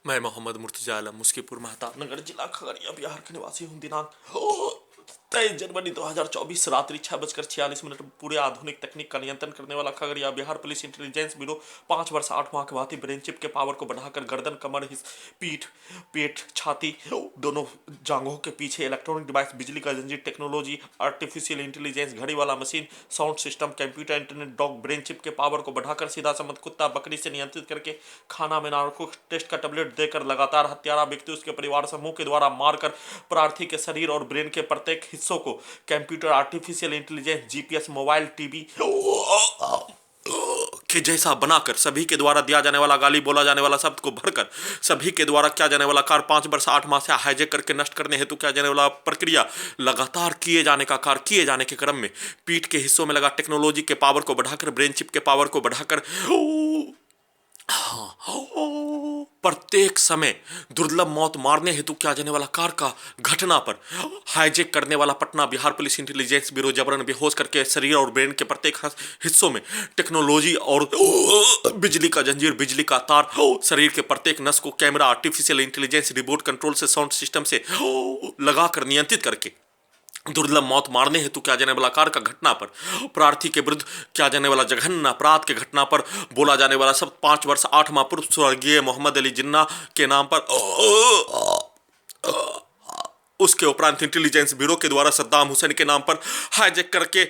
मैं मोहम्मद मुर्तजा आलम मुस्कीपुर महताबनगर जिला खगड़िया बिहार के निवासी हूँ। दिनांक 23 जनवरी 2024 रात्रि 6:46 पूरे आधुनिक तकनीक का नियंत्रण करने वाला Khagaria Bihar police intelligence bureau 5 वर्ष 8 माह के भांति ब्रेन चिप के पावर को बढ़ाकर गर्दन, कमर, पीठ, पेट, छाती, दोनों जांघों के पीछे इलेक्ट्रॉनिक डिवाइस, बिजली का जंजीर, टेक्नोलॉजी, आर्टिफिशियल इंटेलिजेंस, घड़ी वाला machine, sound system, computer, internet, dog, brain chip के पावर को बढ़ाकर सीधा संबंध कुत्ता बकरी से नियंत्रित करके खाना में नार्कोटिक टेस्ट का टेबलेट देकर लगातार हत्यारा व्यक्ति उसके परिवार समूह के द्वारा मारकर प्रार्थी के शरीर और ब्रेन के प्रत्येक हिस्सों को computer, artificial intelligence, GPS, mobile, TV के जैसा बनाकर सभी के द्वारा दिया जाने वाला गाली बोला जाने वाला शब्द को भरकर सभी के द्वारा किया जाने वाला कार्य 5 वर्ष 8 माह से हाईजैक करके नष्ट करने हेतु किया जाने वाला प्रक्रिया लगातार किए जाने का कार्य किए जाने के क्रम में पीठ के हिस्सों में लगा टेक्नोलॉजी के पावर को बढ़ाकर ब्रेन चिप के पावर को बढ़ाकर प्रत्येक समय दुर्लभ मौत मारने हेतु किया जाने वाला कार का घटना पर हाईजैक करने वाला Patna Bihar police intelligence bureau जबरन बेहोश करके शरीर और ब्रेन के प्रत्येक हिस्सों में टेक्नोलॉजी और बिजली का जंजीर, बिजली का तार, शरीर के प्रत्येक नस को camera, artificial intelligence, remote control से, साउंड सिस्टम से लगाकर नियंत्रित करके दुर्लभ मौत मारने हेतु किया जाने वाला कार्य का घटना पर प्रार्थी के विरुद्ध किया जाने वाला जघन्य अपराध के घटना पर बोला जाने वाला शब्द 5 वर्ष 8 माह पूर्व स्वर्गीय मोहम्मद अली जिन्ना के नाम पर उसके उपरांत इंटेलिजेंस ब्यूरो के द्वारा सद्दाम हुसैन के नाम पर हाईजैक करके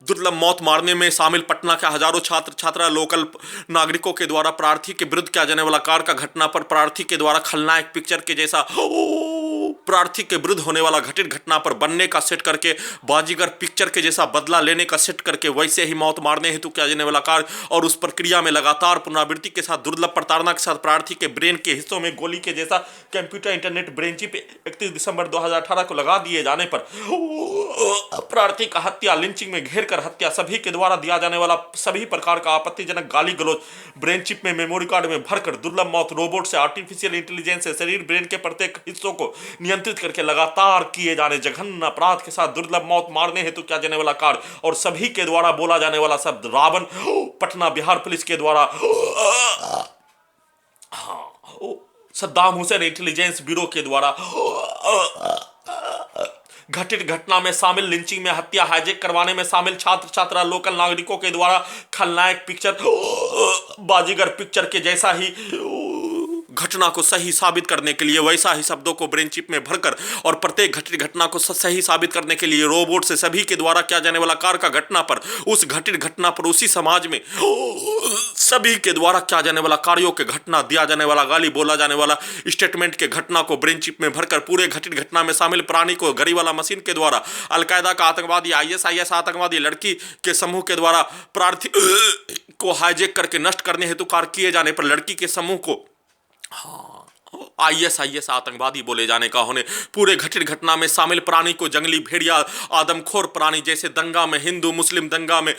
दुर्लभ मौत मारने में शामिल पटना के हजारों छात्र छात्रा लोकल नागरिकों के द्वारा प्रार्थी के विरुद्ध किया जाने वाला कार्य का घटना पर प्रार्थी के द्वारा खलनायक पिक्चर के जैसा प्रार्थी के विरुद्ध होने वाला घटित घटना पर बनने का सेट करके बाजीगर पिक्चर के जैसा बदला लेने का सेट करके वैसे ही मौत मारने हेतु किया जाने वाला कार्य और उस प्रक्रिया में लगातार पुनरावृत्ति के साथ दुर्लभ प्रताड़ना के साथ प्रार्थी के ब्रेन के हिस्सों में गोली के जैसा कंप्यूटर, इंटरनेट, ब्रेन चिप 31 दिसंबर 2018 को लगा दिए जाने पर प्रार्थी का हत्या, लिंचिंग में घेर कर हत्या, सभी के द्वारा दिया जाने वाला सभी प्रकार का आपत्तिजनक गाली गलौज ब्रेन चिप में मेमोरी कार्ड में भरकर दुर्लभ मौत रोबोट से, आर्टिफिशियल इंटेलिजेंस से शरीर ब्रेन के प्रत्येक हिस्सों को नियंत्रित करके लगातार किए जाने जघन्य अपराध के साथ दुर्लभ मौत मारने हेतु किया जाने वाला कार्य और सभी के द्वारा बोला जाने वाला शब्द रावण पटना बिहार पुलिस के द्वारा सद्दाम हुसैन इंटेलिजेंस ब्यूरो के द्वारा घटित घटना में शामिल लिंचिंग में हत्या, हाईजैक करवाने में शामिल छात्र छात्रा लोकल नागरिकों के द्वारा खलनायक पिक्चर बाजीगर पिक्चर के जैसा ही घटना को सही साबित करने के लिए वैसा ही शब्दों को ब्रेन चिप में भरकर और प्रत्येक घटित घटना को सही साबित करने के लिए रोबोट से सभी के द्वारा किया जाने वाला कार्य का घटना पर उस घटित घटना पर उसी समाज में सभी के द्वारा किया जाने वाला कार्यों के घटना, दिया जाने वाला गाली, बोला जाने वाला स्टेटमेंट के घटना को ब्रेन चिप में भरकर पूरे घटित घटना में शामिल प्राणी को घड़ी वाला मशीन के द्वारा अलकायदा का आतंकवादी, आईएसआईएस आतंकवादी लड़की के समूह के द्वारा प्रार्थी को हाईजैक करके नष्ट करने हेतु कार्य किए जाने पर लड़की के समूह को आईएसआईएस आतंकवादी बोले जाने का होने पूरे घटित घटना में शामिल प्राणी को जंगली भेड़िया, आदमखोर प्राणी जैसे दंगा में, हिंदू मुस्लिम दंगा में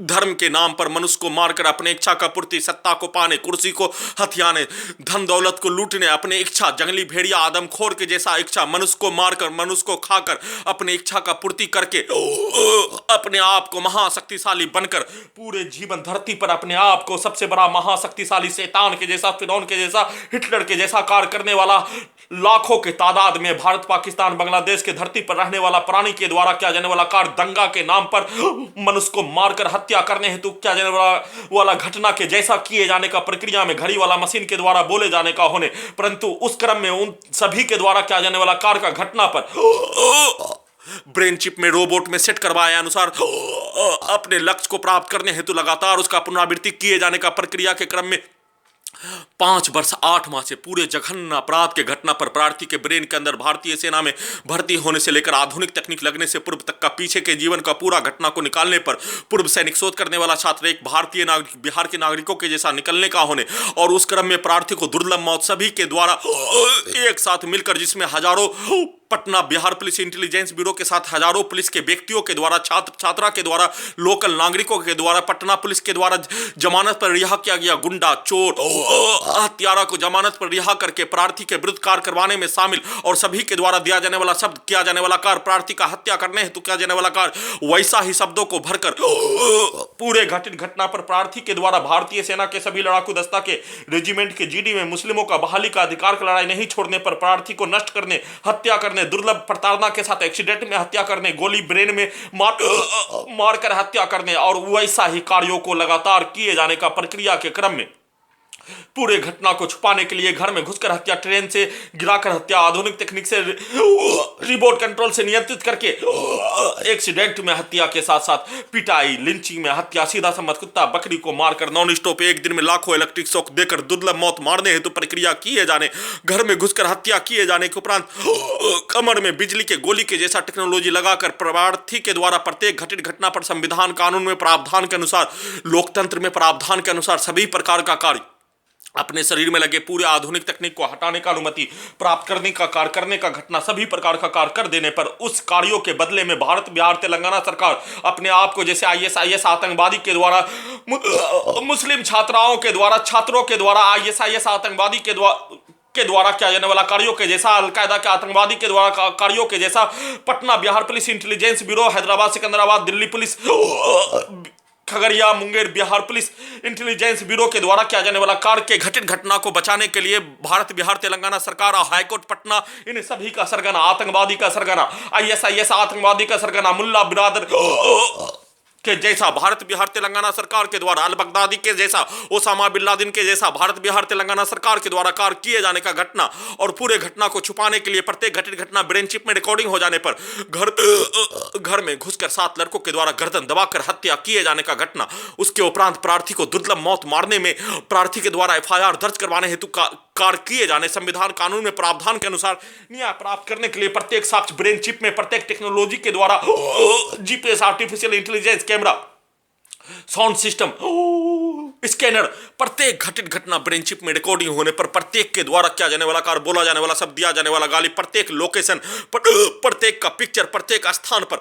धर्म के नाम पर मनुष्य को मारकर अपने इच्छा का पूर्ति, सत्ता को पाने, कुर्सी को हथियाने, धन दौलत को लूटने, अपने इच्छा जंगली भेड़िया आदमखोर के जैसा इच्छा मनुष्य को मारकर, मनुष्य को खाकर अपने इच्छा का पूर्ति करके अपने आप को महाशक्तिशाली बनकर पूरे जीवन धरती पर अपने आप को सबसे बड़ा महाशक्तिशाली शैतान के जैसा, फिरौन के जैसा, हिटलर के जैसा कार्य करने वाला लाखों के तादाद में भारत, पाकिस्तान, बांग्लादेश के धरती पर रहने वाला प्राणी के द्वारा किया जाने वाला कार्य दंगा के नाम पर मनुष्य को मारकर हत्या करने हेतु किया जाने वाला घटना के जैसा किए जाने का प्रक्रिया में घड़ी वाला मशीन के द्वारा बोले जाने का होने, परंतु उस क्रम में उन सभी के द्वारा किया जाने वाला कार्य का घटना पर ब्रेन चिप में रोबोट में सेट करवाए अनुसार अपने लक्ष्य को प्राप्त करने हेतु लगातार उसका पुनरावृत्ति किए जाने का प्रक्रिया के क्रम में 5 वर्ष 8 माह से पूरे जघन्य अपराध के घटना पर प्रार्थी के ब्रेन के अंदर भारतीय सेना में भर्ती होने से लेकर आधुनिक तकनीक लगने से पूर्व तक का पीछे के जीवन का पूरा घटना को निकालने पर पूर्व सैनिक शोध करने वाला छात्र एक भारतीय नागरिक बिहार के नागरिकों के जैसा निकलने का होने और उस क्रम में प्रार्थी को दुर्लभ मौत सभी के द्वारा एक साथ मिलकर जिसमें हजारों Patna Bihar police intelligence bureau के साथ हजारों पुलिस के व्यक्तियों के द्वारा, छात्र छात्रा के द्वारा, लोकल नागरिकों के द्वारा, पटना पुलिस के द्वारा जमानत पर रिहा किया गया गुंडा, चोर, हत्यारा को जमानत पर रिहा करके प्रार्थी के विरुद्ध कार्य करवाने में शामिल और सभी के द्वारा दिया जाने वाला शब्द, किया जाने वाला कार्य, प्रार्थी का हत्या करने हेतु किया जाने वाला कार्य, वैसा ही शब्दों को भरकर पूरे घटित घटना पर प्रार्थी के द्वारा भारतीय सेना के सभी लड़ाकू दस्ता के रेजिमेंट के जीडी में मुस्लिमों का बहाली का अधिकार की लड़ाई नहीं छोड़ने पर प्रार्थी को नष्ट करने, हत्या करने, दुर्लभ प्रताड़ना के साथ एक्सीडेंट में हत्या करने, गोली ब्रेन में मारकर हत्या करने और वैसा ही कार्यों को लगातार किए जाने का प्रक्रिया के क्रम में पूरे घटना को छुपाने के लिए घर में घुसकर हत्या, ट्रेन से गिराकर हत्या, आधुनिक तकनीक से रिमोट कंट्रोल से नियंत्रित करके एक्सीडेंट में हत्या के साथ साथ पिटाई, लिंचिंग में हत्या, सीधा सम्मत कुत्ता बकरी को मारकर नॉन स्टॉप एक दिन में लाखों इलेक्ट्रिक शॉक देकर दुर्लभ मौत मारने हेतु प्रक्रिया किए जाने, घर में घुसकर हत्या किए जाने के उपरांत कमर में बिजली के गोली के जैसा टेक्नोलॉजी लगाकर प्रार्थी के द्वारा प्रत्येक घटित घटना पर संविधान कानून में प्रावधान के अनुसार, लोकतंत्र में प्रावधान के अनुसार सभी प्रकार का कार्य अपने शरीर में लगे पूरे आधुनिक तकनीक को हटाने का अनुमति प्राप्त करने का कार्य करने का घटना, सभी प्रकार का कार्य कर देने पर उस कार्यों के बदले में भारत बिहार तेलंगाना सरकार अपने आप को जैसे आईएसआईएस आतंकवादी के द्वारा, मुस्लिम छात्राओं के द्वारा, छात्रों के द्वारा आईएसआईएस आतंकवादी के द्वारा किया जाने वाला कार्यों के जैसा, अलकायदा के आतंकवादी के द्वारा कार्यों के जैसा, Patna Bihar police intelligence bureau, Hyderabad Secunderabad Delhi police, Khagaria Munger Bihar police intelligence bureau के द्वारा किया जाने वाला कार्य के घटित घटना को बचाने के लिए भारत बिहार तेलंगाना सरकार और हाईकोर्ट पटना इन सभी का सरगना, आतंकवादी का सरगना, आईएसआईएस आतंकवादी का सरगना, मुल्ला बिरादर के जैसा भारत बिहार तेलंगाना सरकार के द्वारा, अल बगदादी के जैसा, ओसामा बिन लादेन के जैसा भारत बिहार तेलंगाना सरकार के द्वारा कार्य किए जाने का घटना और पूरे घटना को छुपाने के लिए प्रत्येक घटित घटना ब्रेन चिप में रिकॉर्डिंग हो जाने पर घर में घुसकर 7 लड़कों के द्वारा गर्दन दबाकर हत्या किए जाने का घटना, उसके उपरांत प्रार्थी को दुर्लभ मौत मारने में प्रार्थी के द्वारा एफआईआर दर्ज करवाने हेतु कार्य किए जाने, संविधान कानून में प्रावधान के अनुसार न्याय प्राप्त करने के लिए प्रत्येक साक्ष्य ब्रेन चिप में प्रत्येक टेक्नोलॉजी के द्वारा GPS, artificial intelligence, camera, sound system, scanner, प्रत्येक घटित घटना ब्रेन चिप में रिकॉर्डिंग होने पर प्रत्येक के द्वारा किया जाने वाला कार्य, बोला जाने वाला शब्द, दिया जाने वाला गाली, प्रत्येक लोकेशन, प्रत्येक का पिक्चर, प्रत्येक स्थान पर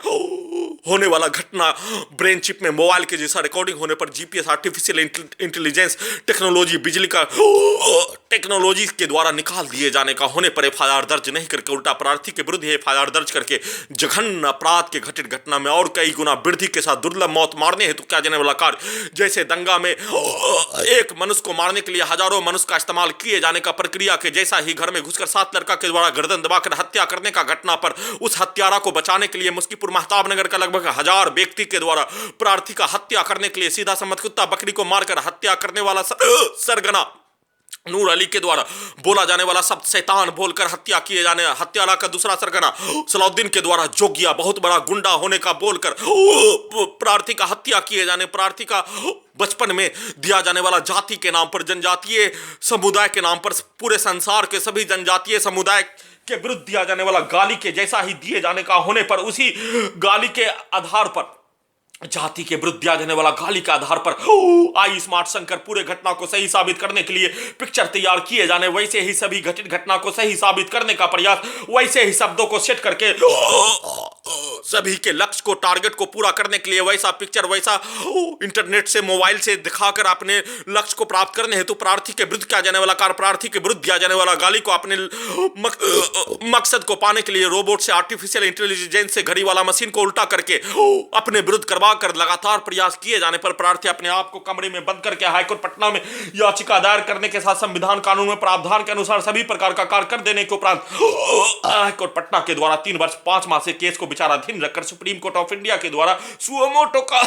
होने वाला घटना ब्रेन चिप में मोबाइल के जैसा रिकॉर्डिंग होने पर जीपीएस, आर्टिफिशियल इंटेलिजेंस टेक्नोलॉजी, बिजली का टेक्नोलॉजी के द्वारा निकाल दिए जाने का होने पर एफआईआर दर्ज नहीं करके उल्टा प्रार्थी के विरुद्ध एफआईआर दर्ज करके जघन्य अपराध के घटित घटना में और कई गुना वृद्धि के साथ दुर्लभ मौत मारने हेतु किया जाने वाला कार्य, जैसे दंगा में एक मनुष्य को मारने के लिए हजारों मनुष्य का इस्तेमाल किए जाने का प्रक्रिया के जैसा ही घर में घुसकर 7 लड़का के द्वारा गर्दन दबाकर हत्या करने का घटना पर उस हत्यारा को बचाने के लिए मुस्कीपुर महताब नगर का लगभग 1000 व्यक्ति के द्वारा प्रार्थी का हत्या करने के लिए सीधा सम्मत कुत्ता बकरी को मारकर हत्या करने वाला सरगना नूर अली के द्वारा बोला जाने वाला शब्द शैतान बोलकर हत्या किए जाने, हत्यारा का दूसरा सरगना सलाउद्दीन के द्वारा जोगिया बहुत बड़ा गुंडा होने का बोलकर प्रार्थी का हत्या किए जाने, प्रार्थी का बचपन में दिया जाने वाला जाति के नाम पर, जनजातीय समुदाय के नाम पर पूरे संसार के सभी जनजातीय समुदाय के विरुद्ध दिया जाने वाला गाली के जैसा ही दिए जाने का होने पर उसी गाली के आधार पर, जाति के विरुद्ध दिया जाने वाला गाली के आधार पर आई स्मार्ट शंकर पूरे घटना को सही साबित करने के लिए पिक्चर तैयार किए जाने, वैसे ही सभी घटित घटना को सही साबित करने का प्रयास, वैसे ही शब्दों को सेट करके सभी के लक्ष्य को, टारगेट को पूरा करने के लिए वैसा पिक्चर, वैसा इंटरनेट से, मोबाइल से दिखाकर अपने लक्ष्य को प्राप्त करने हेतु प्रार्थी के विरुद्ध किया जाने वाला कार्य, प्रार्थी के विरुद्ध दिया जाने वाला गाली को अपने मकसद को पाने के लिए रोबोट से, आर्टिफिशियल इंटेलिजेंस से घड़ी वाला मशीन को उल्टा करके अपने विरुद्ध करवा कर लगातार प्रयास किए जाने पर प्रार्थी अपने आप को कमरे में बंद करके हाईकोर्ट पटना में याचिका दायर करने के साथ संविधान कानून में प्रावधान के अनुसार सभी प्रकार का कार्य कर देने के उपरांत हाईकोर्ट पटना के द्वारा 3 वर्ष 5 माह से केस को विचाराधीन रखकर सुप्रीम कोर्ट ऑफ इंडिया के द्वारा सुओमोटो का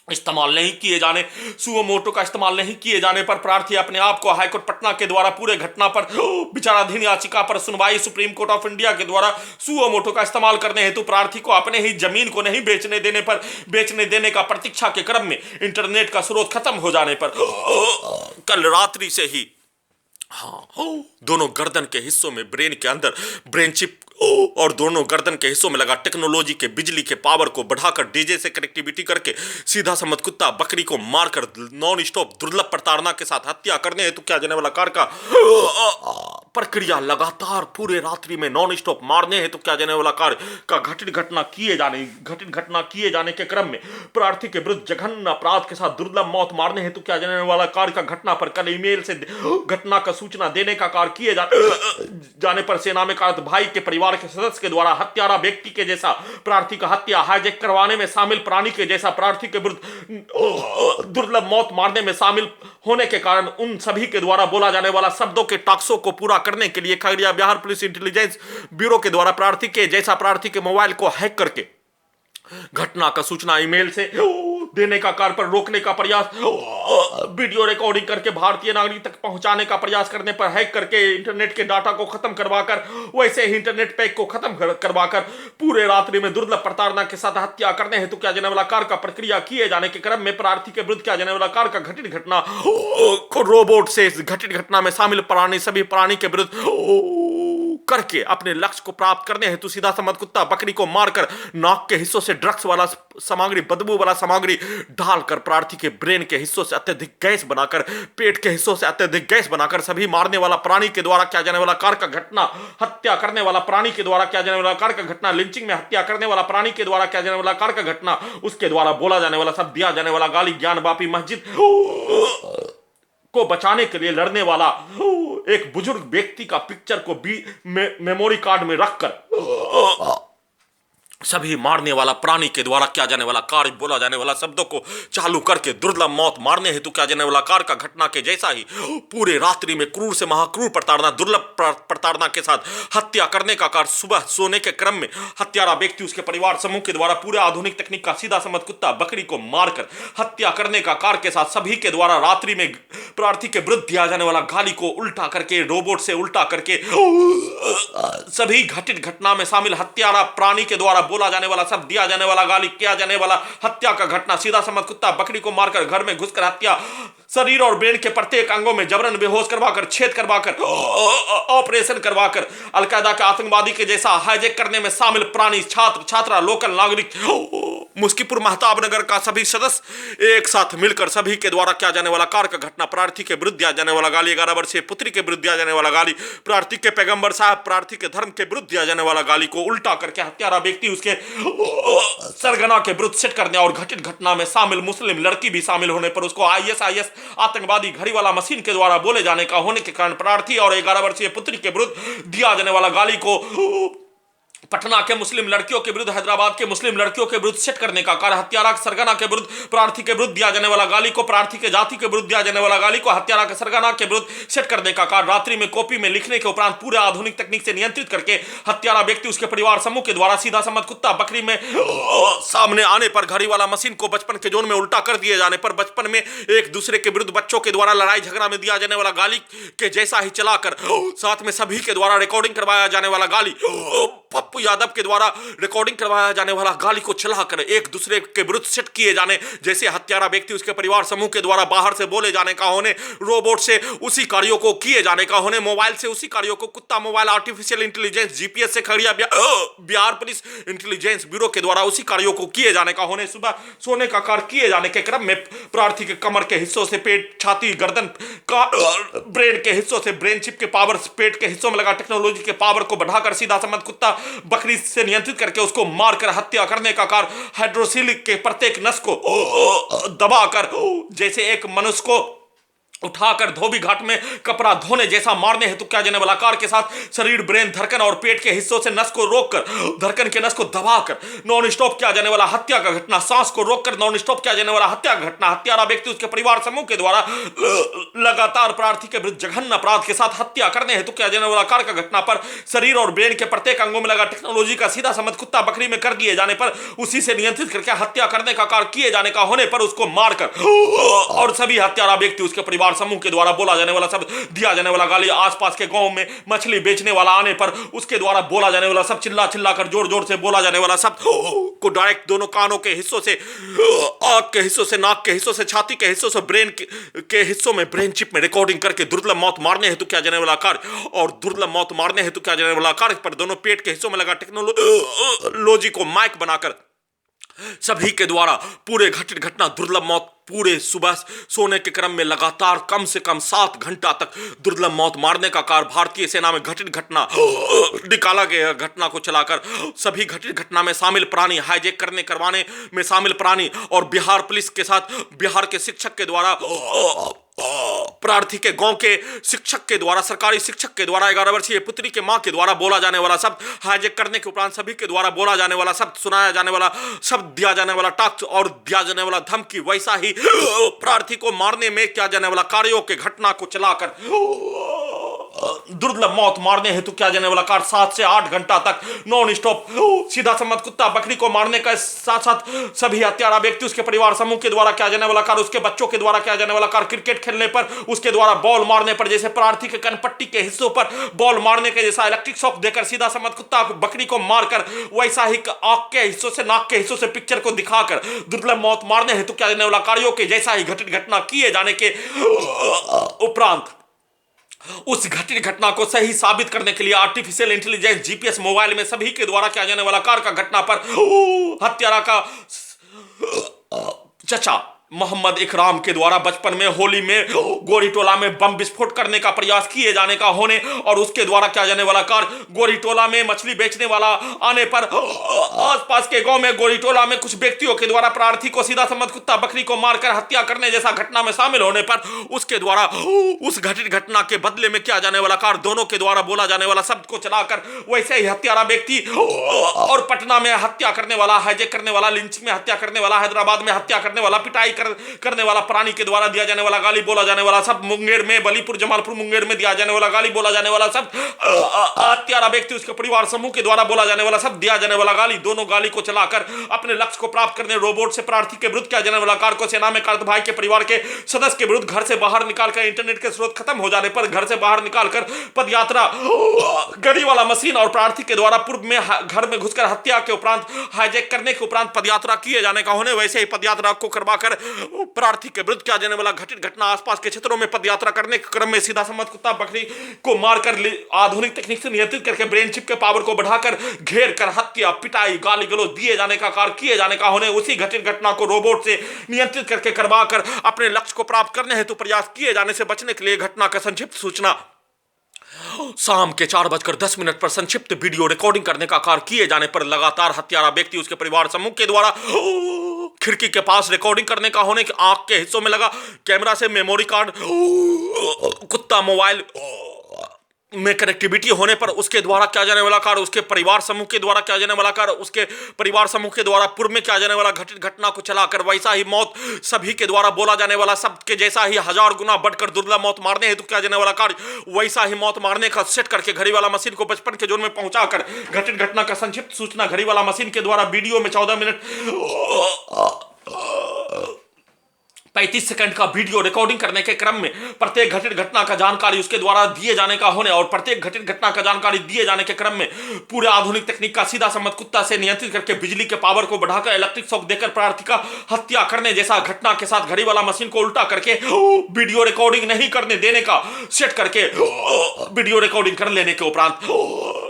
इस्तेमाल नहीं किए जाने पर प्रार्थी अपने आप को हाईकोर्ट पटना के द्वारा पूरे घटना पर विचाराधीन याचिका पर सुनवाई सुप्रीम कोर्ट ऑफ इंडिया के द्वारा सुओमोटो का इस्तेमाल करने हेतु प्रार्थी को अपने ही जमीन को नहीं बेचने देने का प्रतीक्षा के क्रम में इंटरनेट का स्रोत खत्म हो जाने पर कल रात्रि से ही दोनों गर्दन के हिस्सों में ब्रेन के अंदर ब्रेन चिप और दोनों गर्दन के हिस्सों में लगा टेक्नोलॉजी के बिजली के पावर को बढ़ाकर डीजे से कनेक्टिविटी करके सीधा सम्मत कुत्ता बकरी को मारकर नॉन स्टॉप दुर्लभ प्रताड़ना के साथ हत्या करने हेतु क्या जाने वाला कार्य का प्रक्रिया लगातार पूरे रात्रि में नॉन स्टॉप मारने हैं तो क्या जाने वाला कार्य का घटित घटना किए जाने के क्रम में प्रार्थी के विरुद्ध जघन्य अपराध के साथ दुर्लभ मौत मारने हैं तो क्या जाने वाला कार्य का घटना पर कल ईमेल से घटना का सूचना देने का कार्य किए जाने पर सेना में कार्यरत भाई के परिवार के सदस्य के द्वारा हत्यारा व्यक्ति के जैसा प्रार्थी का हत्या हाईजैक करवाने में शामिल प्राणी के जैसा प्रार्थी के विरुद्ध दुर्लभ मौत मारने में शामिल होने के कारण उन सभी के द्वारा बोला जाने वाला शब्दों के टास्कों को पूरा करने के लिए Khagaria Bihar police intelligence bureau के द्वारा प्रार्थी के जैसा प्रार्थी के मोबाइल को हैक करके घटना का सूचना ईमेल से देने का कार्य पर रोकने का प्रयास, वीडियो रिकॉर्डिंग करके भारतीय नागरिक तक पहुंचाने का प्रयास करने पर हैक करके इंटरनेट के डाटा को खत्म करवाकर वैसे ही इंटरनेट पैक को खत्म करवाकर पूरे रात्रि में दुर्लभ प्रताड़ना के साथ हत्या करने हेतु क्या जाने वाला कार्य का प्रक्रिया किए जाने के क्रम में प्रार्थी के विरुद्ध क्या जाने वाला कार्य का घटित घटना रोबोट से घटित घटना में शामिल प्राणी सभी प्राणी के विरुद्ध करके अपने लक्ष्य को प्राप्त करने हेतु सीधा समझ कुत्ता बकरी को मारकर नाक के हिस्सों से ड्रग्स वाला सामग्री बदबू वाला सामग्री डालकर प्रार्थी के ब्रेन के हिस्सों से अत्यधिक गैस बनाकर पेट के हिस्सों से अत्यधिक गैस बनाकर सभी मारने वाला प्राणी के द्वारा क्या जाने वाला कार्य का घटना हत्या करने वाला प्राणी के द्वारा क्या जाने वाला कार्य का घटना लिंचिंग में हत्या करने वाला प्राणी के द्वारा क्या जाने वाला कार्य का घटना उसके द्वारा बोला जाने वाला सब दिया जाने वाला गाली ज्ञान बापी मस्जिद को बचाने के लिए लड़ने वाला एक बुजुर्ग व्यक्ति का पिक्चर को भी मेमोरी कार्ड में रखकर सभी मारने वाला प्राणी के द्वारा क्या जाने वाला कार्य बोला जाने वाला शब्दों को चालू करके दुर्लभ मौत मारने हेतु क्या जाने वाला कार्य का घटना के जैसा ही पूरे रात्रि में क्रूर से महाक्रूर प्रताड़ना दुर्लभ प्रताड़ना के साथ हत्या करने का कार्य सुबह सोने के क्रम में हत्यारा व्यक्ति उसके परिवार समूह के द्वारा पूरे आधुनिक तकनीक का सीधा समझ कुत्ता बकरी को मारकर हत्या करने का कार्य के साथ सभी के द्वारा रात्रि में प्रार्थी के विरुद्ध दिया जाने वाला गाली को उल्टा करके रोबोट से उल्टा करके सभी घटित घटना में शामिल हत्यारा प्राणी के द्वारा बोला जाने वाला सब दिया जाने वाला गाली किया जाने वाला हत्या का घटना सीधा समझ कुत्ता बकरी को मारकर घर में घुसकर हत्या शरीर और ब्रेन के प्रत्येक अंगों में जबरन बेहोश करवाकर छेद करवाकर ऑपरेशन करवाकर अलकायदा के आतंकवादी के जैसा हाईजैक करने में शामिल प्राणी छात्र छात्रा लोकल नागरिक मुस्कीपुर महताब नगर का सभी सदस्य एक साथ मिलकर सभी के द्वारा क्या जाने वाला कार्य का घटना प्रार्थी के विरुद्ध दिया जाने वाला गाली 11 वर्षीय पुत्री के विरुद्ध दिया जाने वाला गाली प्रार्थी के पैगंबर साहब प्रार्थी के धर्म के विरुद्ध दिया जाने वाला गाली को उल्टा करके हत्यारा व्यक्ति उसके सरगना के विरुद्ध सेट करने और घटित घटना में शामिल मुस्लिम लड़की भी शामिल होने पर उसको आईएस आतंकवादी घड़ी वाला मशीन के द्वारा बोले जाने का होने के कारण प्रार्थी और 11 वर्षीय पुत्री के विरुद्ध दिया जाने वाला गाली को पटना के मुस्लिम लड़कियों के विरुद्ध हैदराबाद के मुस्लिम लड़कियों के विरुद्ध सेट करने का कार्य हत्यारा के सरगना के विरुद्ध प्रार्थी के विरुद्ध दिया जाने वाला गाली को प्रार्थी के जाति के विरुद्ध दिया जाने वाला गाली को हत्यारा के सरगना के विरुद्ध सेट करने का कार्य रात्रि में कॉपी में लिखने के उपरांत पूरे आधुनिक तकनीक से नियंत्रित करके हत्यारा व्यक्ति उसके परिवार समूह के द्वारा सीधा समझ कुत्ता बकरी में सामने आने पर घड़ी वाला मशीन को बचपन के जोन में उल्टा कर दिए जाने पर बचपन में एक दूसरे के विरुद्ध बच्चों के द्वारा लड़ाई झगड़ा में दिया जाने वाला गाली के जैसा ही चलाकर साथ में सभी के द्वारा रिकॉर्डिंग करवाया जाने वाला गाली पप्पू यादव के द्वारा रिकॉर्डिंग करवाया जाने वाला गाली को चलाकर एक दूसरे के विरुद्ध सेट किए जाने जैसे हत्यारा व्यक्ति उसके परिवार समूह के द्वारा बाहर से बोले जाने का होने रोबोट से उसी कार्यों को किए जाने का होने मोबाइल से उसी कार्यों को कुत्ता मोबाइल आर्टिफिशियल इंटेलिजेंस जीपीएस से Khagaria Bihar police intelligence bureau के द्वारा उसी कार्यों को किए जाने का होने सुबह सोने का कार्य किए जाने के क्रम में प्रार्थी के कमर के हिस्सों से पेट छाती गर्दन का ब्रेन के हिस्सों से ब्रेन चिप के पावर पेट के हिस्सों में लगा टेक्नोलॉजी के पावर को बढ़ाकर सीधा समझ कुत्ता बकरी से नियंत्रित करके उसको मारकर हत्या करने का कार्य हाइड्रोसिलिक के प्रत्येक नस को दबाकर जैसे एक मनुष्य को उठाकर धोबी घाट में कपड़ा धोने जैसा मारने हेतु क्या जाने वाला कार के साथ शरीर ब्रेन धड़कन और पेट के हिस्सों से नस को रोककर धड़कन के नस को दबाकर नॉन स्टॉप किया जाने वाला हत्या का घटना सांस को रोककर नॉन स्टॉप किया जाने वाला हत्या का घटना हत्यारा व्यक्ति उसके परिवार समूह के द्वारा लगातार प्रार्थी के विरुद्ध जघन्य अपराध के साथ हत्या करने हेतु क्या जाने वाला कार का घटना पर शरीर और ब्रेन के प्रत्येक अंगों में लगा टेक्नोलॉजी का सीधा समझ कुत्ता बकरी में कर दिए जाने पर उसी से नियंत्रित करके हत्या करने का कार्य किए जाने का होने पर उसको मारकर और सभी हत्यारा व्यक्ति उसके परिवार समूह के द्वारा बोला जाने वाला सब दिया जाने वाला गाली आसपास के गांव में मछली बेचने वाला आने पर उसके द्वारा बोला जाने वाला सब चिल्ला चिल्ला कर जोर जोर से बोला जाने वाला सब को डायरेक्ट दोनों कानों के हिस्सों से आंख के हिस्सों से नाक के हिस्सों से छाती के हिस्सों से ब्रेन के हिस्सों में ब्रेन चिप में रिकॉर्डिंग करके दुर्लभ मौत मारने हेतु क्या जाने वाला कार्य और दुर्लभ मौत मारने हेतु क्या जाने वाला कार्य पर दोनों पेट के हिस्सों में लगा टेक्नोलॉजी को माइक बनाकर सभी के द्वारा पूरे घटित घटना दुर्लभ मौत, पूरे सुबह सोने के क्रम में लगातार कम से कम 7 घंटा तक दुर्लभ मौत मारने का कार्य भारतीय सेना में घटित घटना निकाला गया। घटना को चलाकर सभी घटित घटना में शामिल प्राणी, हाईजैक करवाने में शामिल प्राणी और बिहार पुलिस के साथ बिहार के शिक्षक के द्वारा, प्रार्थी के गांव के शिक्षक के द्वारा, सरकारी शिक्षक के द्वारा 11 वर्षीय पुत्री के मां के द्वारा बोला जाने वाला शब्द, हाईजैक करने के उपरांत सभी के द्वारा बोला जाने वाला शब्द, सुनाया जाने वाला शब्द, दिया जाने वाला टास्क और दिया जाने वाला धमकी, वैसा ही प्रार्थी को मारने में किया जाने वाला कार्यों के घटना को चलाकर दुर्लभ मौत मारने हेतु किया जाने वाला कार्य 7 से 8 घंटा तक नॉन स्टॉप सीधा सम्मत कुत्ता बकरी को मारने का साथ साथ सभी हत्यारा व्यक्ति, उसके परिवार समूह के द्वारा किया जाने वाला कार्य, उसके बच्चों के द्वारा किया जाने वाला कार्य, क्रिकेट खेलने पर उसके द्वारा बॉल मारने पर, जैसे प्रार्थी के कनपट्टी के हिस्सों पर बॉल मारने के जैसा इलेक्ट्रिक शॉक देकर सीधा सम्मत कुत्ता बकरी को मारकर, वैसा ही आंख के हिस्सों से, नाक के हिस्सों से पिक्चर को दिखाकर दुर्लभ मौत मारने हेतु किया जाने वाला कार्यों के जैसा ही घटित घटना किए जाने के उपरांत उस घटित घटना को सही साबित करने के लिए आर्टिफिशियल इंटेलिजेंस जीपीएस मोबाइल में सभी के द्वारा किया जाने वाला कार्य का घटना पर हत्यारा का चचा मोहम्मद इकराम के द्वारा बचपन में होली में गोरी टोला में बम विस्फोट करने का प्रयास किए जाने का होने और उसके द्वारा किया जाने वाला कार्य गोरी टोला में मछली बेचने वाला आने पर आसपास के गांव में गोरी टोला में कुछ व्यक्तियों के द्वारा प्रार्थी को सीधा सम्मत कुत्ता बकरी को मारकर हत्या करने जैसा घटना में शामिल होने पर उसके द्वारा उस घटित घटना के बदले में किया जाने वाला कार्य, दोनों के द्वारा बोला जाने वाला शब्द को चलाकर वैसे ही हत्यारा व्यक्ति और पटना में हत्या करने वाला, हाईजैक करने वाला, लिंचिंग में हत्या करने वाला, हैदराबाद में हत्या करने वाला, पिटाई करने वाला प्राणी के द्वारा दिया जाने वाला गाली, बोला जाने वाला सब, मुंगेर में, बलीपुर जमालपुर मुंगेर में दिया जाने वाला गाली, बोला जाने वाला सब, हत्यारा व्यक्ति उसके परिवार समूह के द्वारा बोला जाने वाला सब, दिया जाने वाला गाली, दोनों गाली को चलाकर अपने लक्ष्य को प्राप्त करने रोबोट से प्रार्थी के विरुद्ध किया जाने वाला कार्य को सेना में कार्य भाई के परिवार के सदस्य के विरुद्ध घर से बाहर निकालकर इंटरनेट के स्रोत खत्म हो जाने पर घर से बाहर निकालकर पदयात्रा गड़ी वाला मशीन और प्रार्थी के द्वारा पूर्व में घर में घुसकर हत्या के उपरांत हाईजैक करने के उपरांत पदयात्रा किए जाने का होने, वैसे ही पदयात्रा को करवाकर प्रार्थी के विरुद्ध किया जाने वाला घटित घटना आसपास के क्षेत्रों में पदयात्रा करने के क्रम में सीधा सम्मत कुत्ता बकरी को मारकर आधुनिक तकनीक से नियंत्रित करके ब्रेन चिप के पावर को बढ़ाकर घेर कर हत्या, पिटाई, गाली गलौज दिए जाने का कार्य किए जाने का होने, उसी घटित घटना को रोबोट से नियंत्रित करके करवाकर अपने लक्ष्य को प्राप्त करने हेतु प्रयास किए जाने से बचने के लिए घटना का संक्षिप्त सूचना शाम के 4:10 पर संक्षिप्त वीडियो रिकॉर्डिंग करने का कार्य किए जाने पर लगातार हत्यारा व्यक्ति उसके परिवार समूह के द्वारा खिड़की के पास रिकॉर्डिंग करने का होने, आंख के हिस्सों में लगा कैमरा से मेमोरी कार्ड, कुत्ता मोबाइल में कनेक्टिविटी होने पर उसके द्वारा किया जाने वाला कार्य, उसके परिवार समूह के द्वारा किया जाने वाला कार्य, उसके परिवार समूह के द्वारा पूर्व में किया जाने वाला घटित घटना को चलाकर वैसा ही मौत सभी के द्वारा बोला जाने वाला शब्द के जैसा ही 1000 गुना बढ़कर दुर्लभ मौत मारने हेतु किया जाने वाला कार्य, वैसा ही मौत मारने का सेट करके घड़ी वाला मशीन को बचपन के जोन में पहुंचाकर घटित घटना का संक्षिप्त सूचना घड़ी वाला मशीन के द्वारा वीडियो में 14 मिनट 35 सेकंड का वीडियो रिकॉर्डिंग करने के क्रम में प्रत्येक घटित घटना का जानकारी उसके द्वारा दिए जाने का होने और प्रत्येक घटित घटना का जानकारी दिए जाने के क्रम में पूरे आधुनिक तकनीक का सीधा सम्मत कुत्ता से नियंत्रित करके बिजली के पावर को बढ़ाकर इलेक्ट्रिक शॉक देकर प्रार्थी का हत्या करने जैसा घटना के साथ घड़ी वाला मशीन को उल्टा करके वीडियो रिकॉर्डिंग नहीं करने देने का सेट करके वीडियो रिकॉर्डिंग कर लेने के उपरांत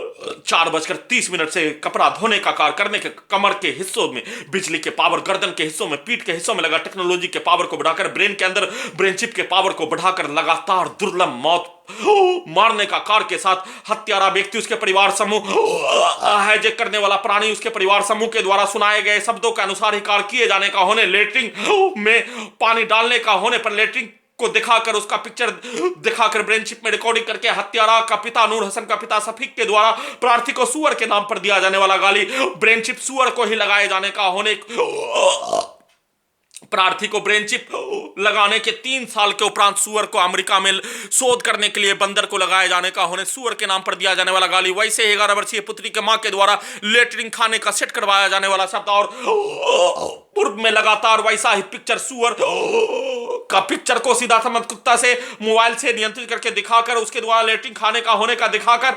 4:30 से कपड़ा धोने का कार्य करने के कमर के हिस्सों में बिजली के पावर, गर्दन के हिस्सों में, पीठ के हिस्सों में लगा टेक्नोलॉजी के पावर को बढ़ाकर ब्रेन के अंदर ब्रेन चिप के पावर को बढ़ाकर लगातार दुर्लभ मौत मारने का कार्य के साथ हत्यारा व्यक्ति उसके परिवार समूह, हाईजैक करने वाला प्राणी उसके परिवार समूह के द्वारा सुनाए गए शब्दों के अनुसार ही कार्य किए जाने का होने, लेटरिंग में पानी डालने का होने पर लेटरिंग को दिखाकर उसका पिक्चर दिखाकर ब्रेन चिप में रिकॉर्डिंग करके हत्यारा का पिता नूर हसन का पिता सफीक के द्वारा प्रार्थी को सुअर के नाम पर दिया जाने वाला गाली, ब्रेन चिप सुअर को ही लगाए जाने का होने, प्रार्थी को ब्रेन चिप लगाने के 3 साल के उपरांत सुअर को अमेरिका में शोध करने के लिए बंदर को लगाए जाने का होने, सुअर के नाम पर दिया जाने वाला गाली, वैसे ही 11 वर्षीय पुत्री के मां के द्वारा लेटरिंग खाने का सेट करवाया जाने वाला शब्द और पूर्व में लगातार वैसा ही पिक्चर सुअर का पिक्चर को सीधा सम्मत कुत्ता से मोबाइल से नियंत्रित करके दिखाकर उसके द्वारा लेटरिंग खाने का होने का दिखाकर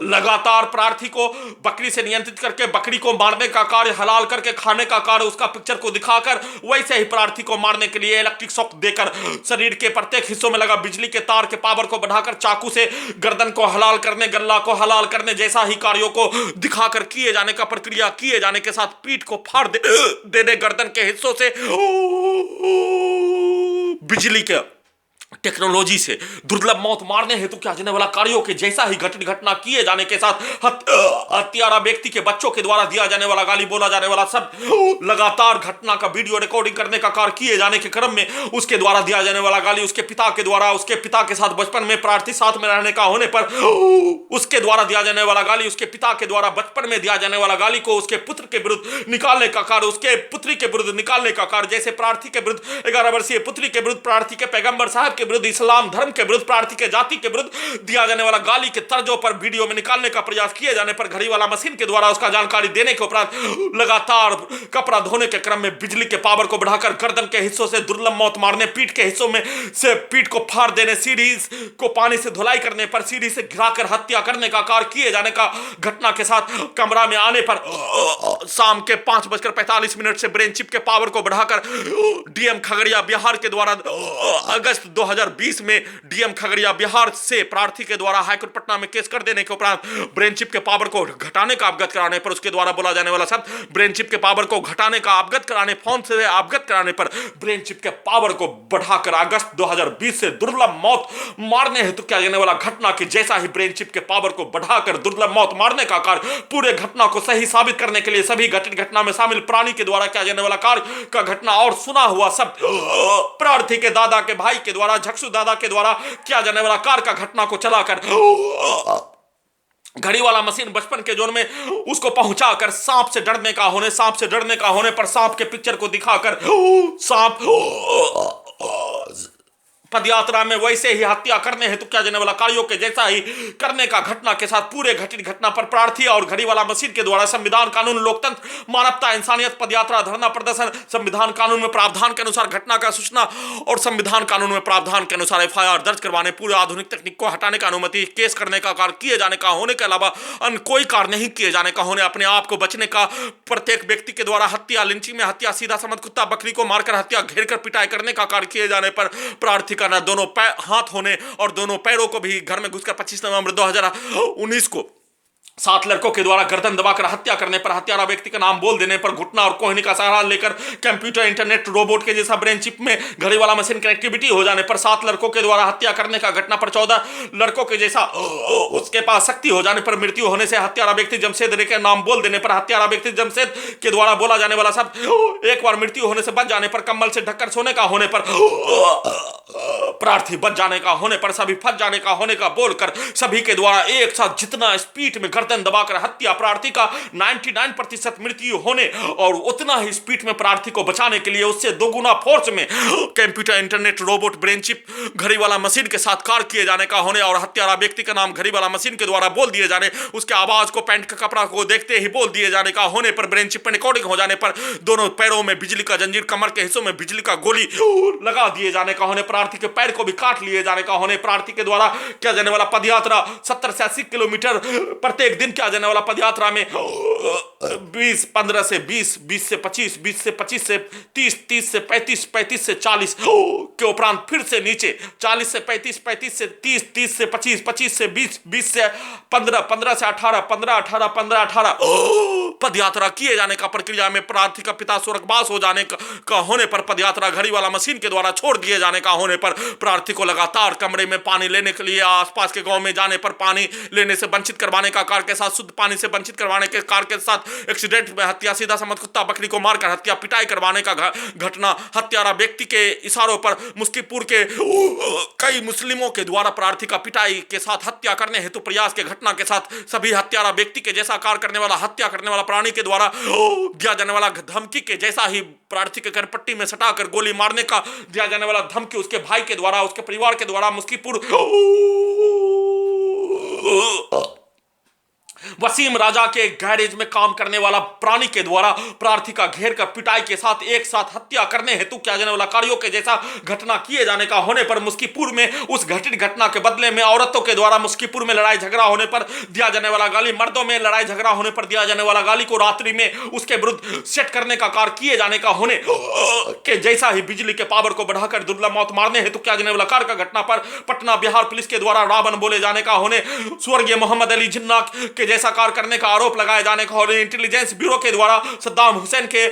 लगातार प्रार्थी को बकरी से नियंत्रित करके बकरी को मारने का कार्य, हलाल करके खाने का कार्य, उसका पिक्चर को दिखाकर वैसे ही प्रार्थी को मारने के लिए इलेक्ट्रिक शॉक देकर शरीर के प्रत्येक हिस्सों में लगा बिजली के तार के पावर को बढ़ाकर चाकू से गर्दन को हलाल करने, गल्ला को हलाल करने जैसा ही कार्यों को दिखाकर किए जाने का प्रक्रिया किए जाने के साथ पीठ को फाड़ देने गर्दन के हिस्सों से बिजली के टेक्नोलॉजी से दुर्लभ मौत मारने हेतु किया जाने वाला कार्यों के जैसा ही घटित घटना किए जाने के साथ हत्यारा व्यक्ति के बच्चों के द्वारा दिया जाने वाला, गाली बोला जाने वाला सब लगातार घटना का वीडियो रिकॉर्डिंग करने का कार्य किए जाने के क्रम में उसके द्वारा दिया जाने वाला गाली, उसके पिता के द्वारा, उसके पिता के साथ बचपन में प्रार्थी साथ में रहने का होने पर उसके द्वारा दिया जाने वाला गाली, उसके पिता के द्वारा बचपन में दिया जाने वाला गाली को उसके पुत्र के विरुद्ध निकालने का कार्य, उसके पुत्री के विरुद्ध निकालने का कार्य, जैसे प्रार्थी के विरुद्ध 11 वर्षीय पुत्री के विरुद्ध, प्रार्थी के पैगंबर साहब के विरुद्ध, इस्लाम धर्म के विरुद्ध, प्रार्थी के जाति के विरुद्ध दिया जाने वाला गाली के तर्जों पर वीडियो में निकालने का प्रयास किए जाने पर घड़ी वाला मशीन के द्वारा उसका जानकारी देने के उपरांत लगातार कपड़ा धोने के क्रम में बिजली के पावर को बढ़ाकर गर्दन के हिस्सों से दुर्लभ मौत मारने, पीठ के हिस्सों में से पीठ को फाड़ देने, सीढ़ी को पानी से धुलाई करने पर सीढ़ी से गिराकर हत्या करने का कार्य किए जाने का घटना के साथ कमरा में आने पर शाम के 5:45 से ब्रेन चिप के पावर को बढ़ाकर डीएम खगड़िया बिहार के द्वारा अगस्त 2020 में डीएम खगड़िया बिहार से प्रार्थी के द्वारा हाईकोर्ट पटना में केस कर देने के उपरांत ब्रेन चिप के पावर को घटाने का अवगत कराने पर उसके द्वारा बोला जाने वाला शब्द ब्रेन चिप के पावर को घटाने का अवगत कराने, फोन से अवगत कराने पर ब्रेन चिप के पावर को बढ़ाकर अगस्त 2020 से दुर्लभ मौत मारने हेतु किया जाने वाला घटना के जैसा ही ब्रेन चिप के पावर को बढ़ाकर दुर्लभ मौत मारने का कार्य पूरे घटना को सही साबित करने के लिए सभी घटित घटना में शामिल प्राणी के द्वारा किया जाने वाला कार्य का घटना और सुना हुआ सब प्रार्थी के दादा के भाई के द्वारा, झकसू दादा के द्वारा किया जाने वाला कार्य का घटना को चलाकर घड़ी वाला मशीन बचपन के जोन में उसको पहुंचाकर सांप से डरने का होने पर सांप के पिक्चर को दिखाकर सांप पदयात्रा में वैसे ही हत्या करने हेतु किया जाने वाला कार्यों के जैसा ही करने का घटना के साथ पूरे घटित घटना पर प्रार्थी और घड़ी वाला मशीन के द्वारा संविधान, कानून, लोकतंत्र, मानवता, इंसानियत, पदयात्रा, धरना प्रदर्शन, संविधान कानून में प्रावधान के अनुसार घटना का सूचना और संविधान कानून में प्रावधान के अनुसार एफआईआर दर्ज करवाने, पूरे आधुनिक तकनीक को हटाने का अनुमति, केस करने का कार्य किए जाने का होने के अलावा अन्य कोई कार्य नहीं किए जाने का होने, अपने आप को बचने का प्रत्येक व्यक्ति के द्वारा हत्या, लिंचिंग में हत्या, सीधा समझ कुत्ता बकरी को मारकर हत्या, घेर कर पिटाई करने का कार्य किए जाने पर प्रार्थी का न दोनों हाथ होने और दोनों पैरों को भी घर में घुसकर 25 नवंबर 2019 को 7 लड़कों के द्वारा गर्दन दबाकर हत्या करने पर, हत्यारा व्यक्ति का नाम बोल देने पर, घुटना और कोहनी का सहारा लेकर कंप्यूटर, इंटरनेट, रोबोट के जैसा ब्रेन चिप में घड़ी वाला मशीन कनेक्टिविटी हो जाने पर, 7 लड़कों के द्वारा हत्या करने का घटना पर 14 लड़कों के जैसा उसके पास शक्ति हो जाने पर, मृत्यु होने से हत्यारा व्यक्ति जमशेद रे का नाम बोल देने पर, हत्यारा व्यक्ति जमशेद के द्वारा बोला जाने वाला शब्द एक बार मृत्यु होने से बच जाने पर, कंबल से ढककर सोने का होने पर, प्रार्थी बच जाने का होने पर, सभी फंस जाने का होने का बोलकर सभी के द्वारा एक साथ जितना स्पीड में गर्दन दबाकर हत्या, प्रार्थी का 99% मृत्यु होने और उतना ही स्पीड में प्रार्थी को बचाने के लिए उससे दोगुना फोर्स में computer, internet, robot, brain chip, घड़ी वाला मशीन के साथ कार्य किए जाने का होने और हत्यारा व्यक्ति का नाम घड़ी वाला मशीन के द्वारा बोल दिए जाने, उसके आवाज को पैंट का कपड़ा को देखते ही बोल दिए जाने का होने पर, ब्रेन चिप में रिकॉर्डिंग हो जाने पर, दोनों पैरों में बिजली का जंजीर, कमर के हिस्सों में बिजली का गोली लगा दिए जाने का होने, प्रार्थी के पैर को भी काट लिए जाने का होने, प्रार्थी के द्वारा किया जाने वाला पदयात्रा 70 से 80 किलोमीटर प्रत्येक दिन किया जाने वाला पदयात्रा में 15 से 20 से 25 से 30 से 35 से 40 के उपरांत फिर से नीचे 40 से 35 से 30 से 25 से 20 से 15 से 18 पदयात्रा किए जाने का प्रक्रिया में प्रार्थी का पिता स्वर्गवास हो जाने का होने पर, पदयात्रा घड़ी वाला मशीन के द्वारा छोड़ दिए जाने का होने पर, प्रार्थी को लगातार कमरे में पानी लेने के लिए आसपास के गांव में जाने पर पानी लेने से वंचित करवाने का कार्य के साथ, शुद्ध पानी से वंचित करवाने के कार्य के साथ एक्सीडेंट में हत्या, सीधा समझ कुत्ता बकरी को मारकर हत्या, पिटाई करवाने का घटना, हत्यारा व्यक्ति के इशारों पर मुस्कीपुर के कई मुस्लिमों के द्वारा प्रार्थी का पिटाई के साथ हत्या करने हेतु प्रयास के घटना के साथ, सभी हत्यारा व्यक्ति के जैसा कार्य करने वाला, हत्या करने वाला प्राणी के द्वारा दिया जाने वाला धमकी के जैसा ही प्रार्थी के करपट्टी में सटाकर गोली मारने का दिया जाने वाला धमकी उसके भाई के द्वारा, उसके परिवार के द्वारा मुस्कीपुर वसीम राजा के गैरेज में काम करने वाला प्राणी के द्वारा प्रार्थी का घेर कर पिटाई के साथ एक साथ हत्या करने हेतु किया जाने वाला कार्यों के जैसा घटना किए जाने का होने पर मुस्कीपुर में उस घटित घटना के बदले में औरतों के द्वारा मुस्कीपुर में लड़ाई झगड़ा होने पर दिया जाने वाला गाली, मर्दों में लड़ाई झगड़ा होने पर दिया जाने वाला गाली को रात्रि में उसके विरुद्ध सेट करने का कार्य किए जाने का होने के जैसा ही बिजली के पावर को बढ़ाकर दुर्लभ मौत मारने हेतु किया जाने वाला कार्य का घटना पर पटना बिहार पुलिस के द्वारा रावण बोले जाने का होने स्वर्गीय मोहम्मद अली जिन्ना के जैसा कार्य करने का आरोप लगाए जाने का होने इंटेलिजेंस ब्यूरो के द्वारा सद्दाम हुसैन के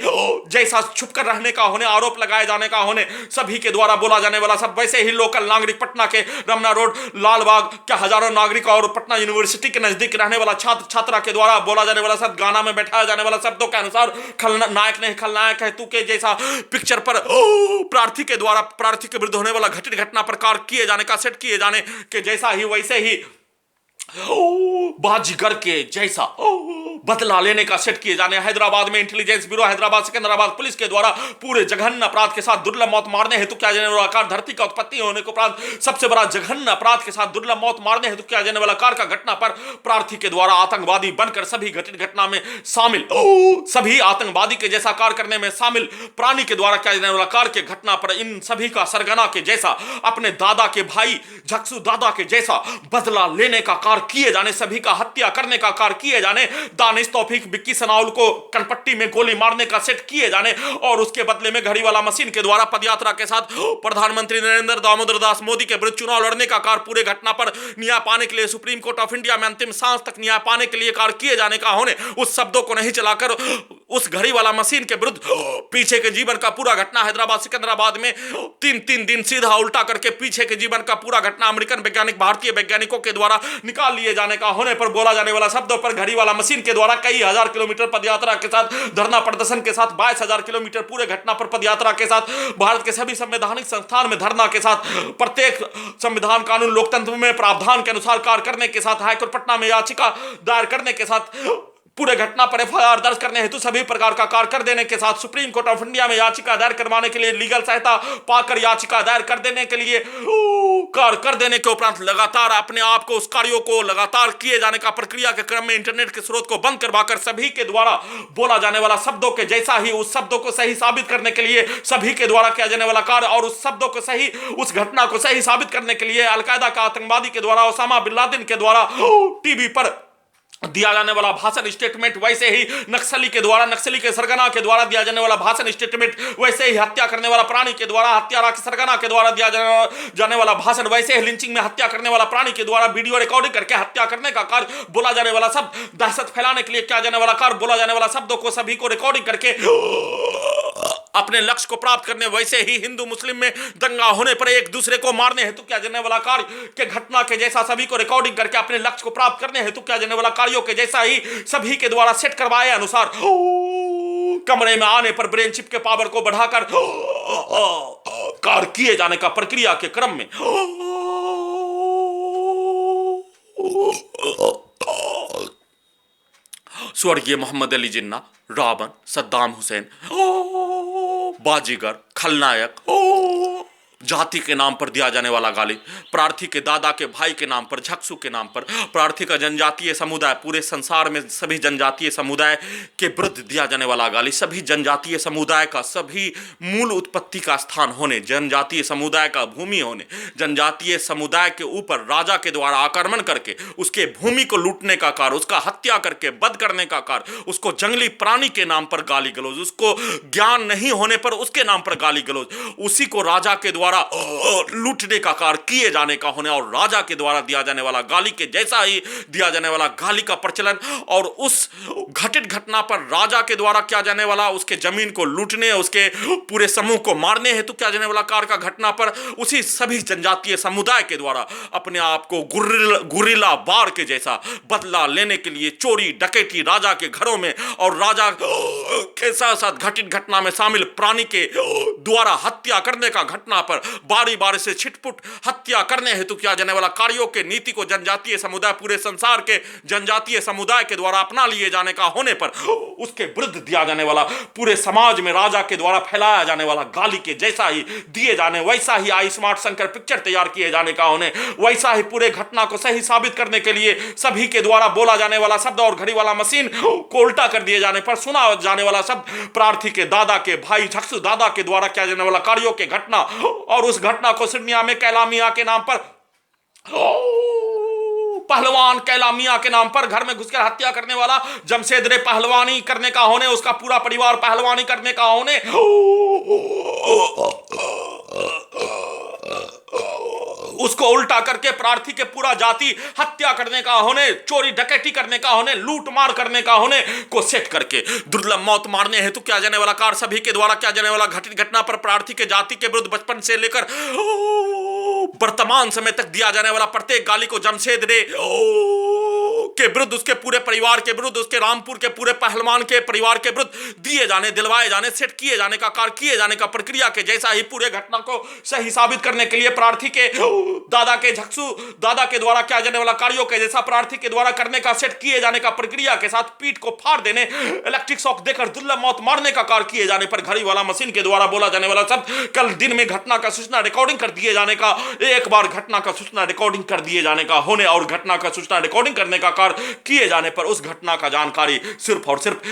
जैसा छुपकर रहने का होने आरोप लगाए जाने का होने सभी के द्वारा बोला जाने वाला सब वैसे ही लोकल नागरिक पटना के रमना रोड लालबाग के हजारों नागरिक और पटना यूनिवर्सिटी के नजदीक रहने वाला छात्र छात्रा के द्वारा बोला जाने वाला सब गाना में बैठाया जाने वाला शब्दों के अनुसार खलनायक नहीं खलनायक है तू के जैसा पिक्चर पर प्रार्थी के द्वारा प्रार्थी के विरुद्ध होने वाला घटित घटना पर कार्य किए जाने का सेट किए जाने के जैसा ही वैसे ही बाजीगर के जैसा बदला लेने का सेट किए जाने हैदराबाद में intelligence bureau Hyderabad Secunderabad police के द्वारा पूरे जघन्य अपराध के साथ दुर्लभ मौत मारने हेतु किया जाने वाला कार्य धरती का उत्पत्ति होने के उपरांत सबसे बड़ा जघन्य अपराध के साथ दुर्लभ मौत मारने हेतु किया जाने वाला कार्य का घटना पर प्रार्थी के द्वारा आतंकवादी बनकर सभी घटित घटना में शामिल सभी आतंकवादी के जैसा कार्य करने में शामिल प्राणी के द्वारा किया जाने वाला कार्य के घटना पर इन सभी का सरगना के जैसा अपने दादा के भाई झक्सू दादा के जैसा बदला लेने का कार्य किए जाने सभी का हत्या करने का कार्य किए जाने दानिश तौफीक विक्की सनाउल को कनपट्टी में गोली मारने का सेट किए जाने और उसके बदले में घड़ी वाला मशीन के द्वारा पदयात्रा के साथ प्रधानमंत्री नरेंद्र दामोदर दास मोदी के विरुद्ध चुनाव लड़ने का कार्य पूरे घटना पर न्याय पाने के लिए सुप्रीम कोर्ट ऑफ इंडिया में अंतिम सांस तक न्याय पाने के लिए कार्य किए जाने का होने उस शब्दों को नहीं चलाकर उस घड़ी वाला मशीन के विरुद्ध पीछे के जीवन का पूरा घटना हैदराबाद सिकंदराबाद में तीन दिन सीधा उल्टा करके पीछे के जीवन का पूरा घटना अमेरिकन वैज्ञानिक भारतीय वैज्ञानिकों के द्वारा निकाल लिए जाने का होने पर बोला जाने वाला शब्दों पर घड़ी वाला मशीन के द्वारा कई हजार किलोमीटर पदयात्रा के साथ धरना प्रदर्शन के साथ 22,000 किलोमीटर पूरे घटना पर पदयात्रा के साथ भारत के सभी संवैधानिक संस्थान में धरना के साथ प्रत्येक संविधान कानून लोकतंत्र में प्रावधान के अनुसार कार्य करने के साथ हाईकोर्ट पटना में याचिका दायर करने के साथ पूरे घटना पर एफआईआर दर्ज करने हेतु सभी प्रकार का कार्य कर देने के साथ सुप्रीम कोर्ट ऑफ इंडिया में याचिका दायर करवाने के लिए लीगल सहायता पाकर याचिका दायर कर देने के लिए कार्य कर देने के उपरांत लगातार अपने आप को उस कार्यों को लगातार किए जाने का प्रक्रिया के क्रम में इंटरनेट के स्रोत को बंद करवाकर सभी के द्वारा बोला जाने वाला शब्दों के जैसा ही उस शब्दों को सही साबित करने के लिए सभी के द्वारा किया जाने वाला कार्य और उस शब्दों को सही उस घटना को सही साबित करने के लिए अलकायदा का आतंकवादी के द्वारा ओसामा बिन लादेन के द्वारा टीवी पर दिया जाने वाला भाषण स्टेटमेंट वैसे ही नक्सली के द्वारा नक्सली के सरगना के द्वारा दिया जाने वाला भाषण स्टेटमेंट वैसे ही हत्या करने वाला प्राणी के द्वारा हत्यारा के सरगना के द्वारा दिया जाने वाला भाषण वैसे ही लिंचिंग में हत्या करने वाला प्राणी के द्वारा वीडियो रिकॉर्डिंग करके हत्या करने का कार्य बोला जाने वाला सब दहशत फैलाने के लिए किया जाने वाला कार्य बोला जाने वाला शब्दों को सभी को रिकॉर्डिंग करके अपने लक्ष्य को प्राप्त करने वैसे ही हिंदू मुस्लिम में दंगा होने पर एक दूसरे को मारने हेतु किया जाने वाला कार्य के घटना के जैसा सभी को रिकॉर्डिंग करके अपने लक्ष्य को प्राप्त करने हेतु किया जाने वाला कार्यों के जैसा ही सभी के द्वारा सेट करवाए अनुसार कमरे में आने पर ब्रेन चिप के पावर को बढ़ाकर कार्य किए जाने का प्रक्रिया के क्रम में स्वर्गीय मोहम्मद अली जिन्ना, रावण, सद्दाम हुसैन, बाजीगर, खलनायक, जाति के नाम पर दिया जाने वाला गाली, प्रार्थी के दादा के भाई के नाम पर, झक्सू के नाम पर, प्रार्थी का जनजातीय समुदाय, पूरे संसार में सभी जनजातीय समुदाय के विरुद्ध दिया जाने वाला गाली, सभी जनजातीय समुदाय का सभी मूल उत्पत्ति का स्थान होने, जनजातीय समुदाय का भूमि होने, जनजातीय समुदाय के ऊपर राजा के द्वारा आक्रमण करके उसके भूमि को लूटने का कार्य, उसका हत्या करके वध करने का कार्य, उसको जंगली प्राणी के नाम पर गाली गलौज, उसको ज्ञान नहीं होने पर उसके नाम पर गाली गलौज, उसी को राजा के द्वारा लूटने का कार्य किए जाने का होने और राजा के द्वारा दिया जाने वाला गाली के जैसा ही दिया जाने वाला गाली का प्रचलन और उस घटित घटना पर राजा के द्वारा किया जाने वाला उसके जमीन को लूटने, उसके पूरे समूह को मारने हेतु किया जाने वाला कार्य का घटना पर उसी सभी जनजातीय समुदाय के द्वारा अपने आप को गुरिल्ला वार के जैसा बदला लेने के लिए चोरी डकैती राजा के घरों में और राजा के साथ साथ घटित घटना में शामिल प्राणी के द्वारा हत्या करने का घटना पर बारी बारी से छिटपुट हत्या करने हेतु किया जाने वाला कार्यों के नीति को जनजातीय समुदाय, पूरे संसार के जनजातीय समुदाय के द्वारा अपना लिए जाने का होने पर उसके विरुद्ध दिया जाने वाला, पूरे समाज में राजा के द्वारा फैलाया जाने वाला गाली के जैसा ही दिए जाने, वैसा ही आई स्मार्ट शंकर पिक्चर तैयार किए जाने का होने, वैसा ही पूरे घटना को सही साबित करने के लिए सभी के द्वारा बोला जाने वाला शब्द और घड़ी वाला मशीन को उल्टा कर दिए जाने पर सुना जाने वाला शब्द प्रार्थी के दादा के भाई झक्सू दादा के द्वारा किया जाने वाला कार्यों के घटना, और उस घटना को सिडनिया में कैला मियां के नाम पर, पहलवान कैला मियां के नाम पर घर में घुसकर हत्या करने वाला जमशेद रे पहलवानी करने का होने, उसका पूरा परिवार पहलवानी करने का होने, उसको उल्टा करके प्रार्थी के पूरा जाति हत्या करने का होने, चोरी डकैती करने का होने, लूट मार करने का होने को सेट करके दुर्लभ मौत मारने हेतु किया जाने वाला कार्य सभी के द्वारा किया जाने वाला घटित घटना पर प्रार्थी के जाति के विरुद्ध बचपन से लेकर वर्तमान समय तक दिया जाने वाला प्रत्येक गाली को जमशेद रे के विरुद्ध, उसके पूरे परिवार के विरुद्ध, उसके रामपुर के पूरे पहलवान के परिवार के विरुद्ध दिए जाने, दिलवाए जाने, सेट किए जाने का कार्य किए जाने का प्रक्रिया के जैसा ही पूरे घटना को सही साबित करने के लिए प्रार्थी के दादा के झक्सू दादा के द्वारा किया जाने वाला कार्यों के जैसा प्रार्थी के द्वारा करने का, सेट किए जाने का प्रक्रिया के साथ पीठ को फाड़ देने, इलेक्ट्रिक शॉक देकर दुर्लभ मौत मारने का कार्य किए जाने पर घड़ी वाला मशीन के द्वारा बोला जाने वाला शब्द कल दिन में घटना का सूचना रिकॉर्डिंग कर दिए जाने का, एक बार घटना का सूचना रिकॉर्डिंग कर दिए जाने का होने और घटना का सूचना रिकॉर्डिंग करने का कार्य किए जाने पर उस घटना का जानकारी सिर्फ और सिर्फ